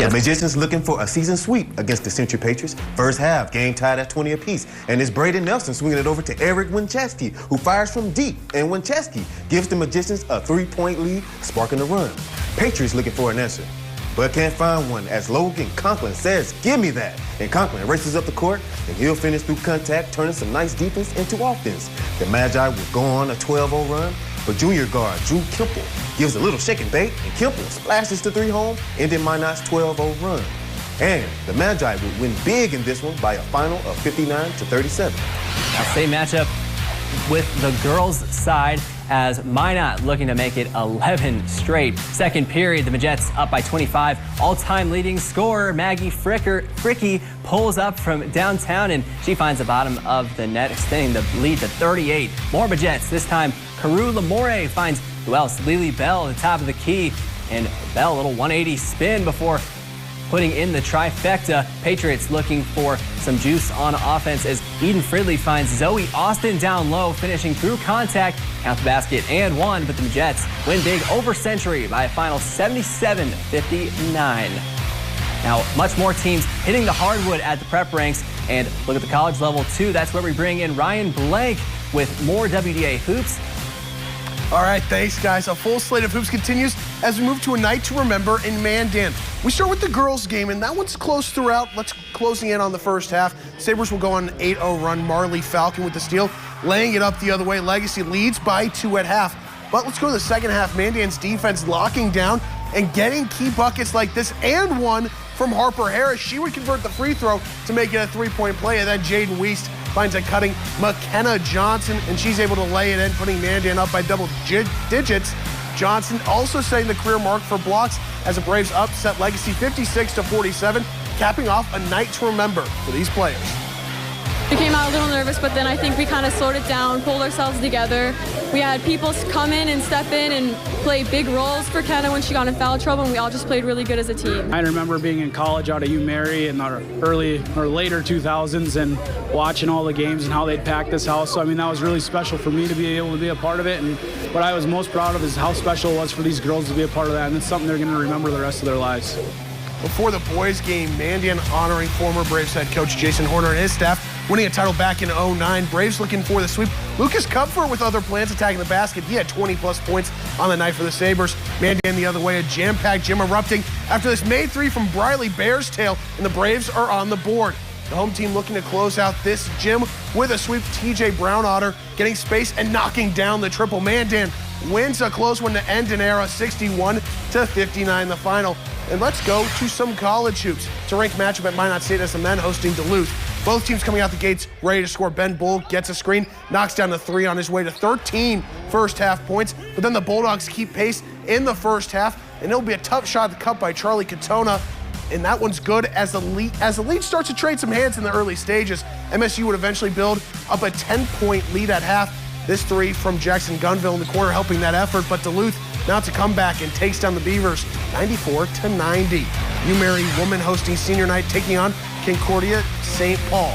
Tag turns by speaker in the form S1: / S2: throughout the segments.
S1: The Magicians looking for a season sweep against the Century Patriots. First half, game tied at 20 apiece. And it's Braden Nelson swinging it over to Eric Winchesky, who fires from deep. And Winchesky gives the Magicians a 3-point lead, sparking the run. Patriots looking for an answer, but can't find one as Logan Conklin says, "Give me that." And Conklin races up the court, and he'll finish through contact, turning some nice defense into offense. The Magi will go on a 12-0 run, but junior guard Drew Kimple gives a little shake and bake, and Kimple splashes the 3 home, ending Minot's 12-0 run. And the Magi would win big in this one by a final of 59-37.
S2: Same matchup with the girls' side as Minot looking to make it 11 straight. Second period, the Majettes up by 25. All-time leading scorer Maggie Fricky pulls up from downtown, and she finds the bottom of the net, extending the lead to 38. More Majettes. This time, Carew Lamore finds who else? Lily Bell at the top of the key, and Bell a little 180 spin before putting in the trifecta. Patriots looking for some juice on offense as Eden Fridley finds Zoe Austin down low, finishing through contact, count the basket and one, but the Majettes win big over Century by a final 77-59. Now, much more teams hitting the hardwood at the prep ranks, and look at the college level too. That's where we bring in Ryan Blank with more WDA hoops.
S3: All right, thanks, guys. A full slate of hoops continues as we move to a night to remember in Mandan. We start with the girls' game, and that one's close throughout. Let's closing in on the first half. Sabres will go on an 8-0 run. Marley Falcon with the steal, laying it up the other way. Legacy leads by 2 at half. But let's go to the second half. Mandan's defense locking down and getting key buckets like this, and one from Harper Harris. She would convert the free throw to make it a 3-point play, and then Jaden Weist finds a cutting McKenna Johnson, and she's able to lay it in, putting Mandan up by double digits. Johnson also setting the career mark for blocks as the Braves upset Legacy 56-47, capping off a night to remember for these players.
S4: We came out a little nervous, but then I think we kind of slowed it down, pulled ourselves together. We had people come in and step in and play big roles for Kenna when she got in foul trouble, and we all just played really good as a team.
S5: I remember being in college out of UMary in the early or later 2000s and watching all the games and how they'd pack this house. So, I mean, that was really special for me to be able to be a part of it. And what I was most proud of is how special it was for these girls to be a part of that. And it's something they're going to remember the rest of their lives.
S3: Before the boys' game, Mandan honoring former Braves head coach Jason Horner and his staff, winning a title back in 2009. Braves looking for the sweep. Lucas Kupfer with other plans attacking the basket. He had 20-plus points on the night for the Sabres. Mandan the other way, a jam-packed gym erupting after this made 3 from Briley Bearstail, and the Braves are on the board. The home team looking to close out this gym with a sweep. TJ Brown Otter getting space and knocking down the triple. Mandan wins a close one to end an era, 61-59 the final. And let's go to some college hoops. It's a ranked matchup at Minot State as the men hosting Duluth. Both teams coming out the gates ready to score. Ben Bull gets a screen, knocks down the 3 on his way to 13 first half points. But then the Bulldogs keep pace in the first half, and it'll be a tough shot at the cup by Charlie Katona. And that one's good as the lead starts to trade some hands in the early stages. MSU would eventually build up a 10-point lead at half. This 3 from Jackson Gunville in the corner helping that effort, but Duluth mounts a comeback and takes down the Beavers 94-90. UMary woman hosting senior night, taking on Concordia St. Paul.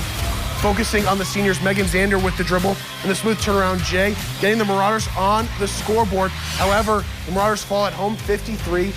S3: Focusing on the seniors, Megan Zander with the dribble and the smooth turnaround Jay, getting the Marauders on the scoreboard. However, the Marauders fall at home 53-46.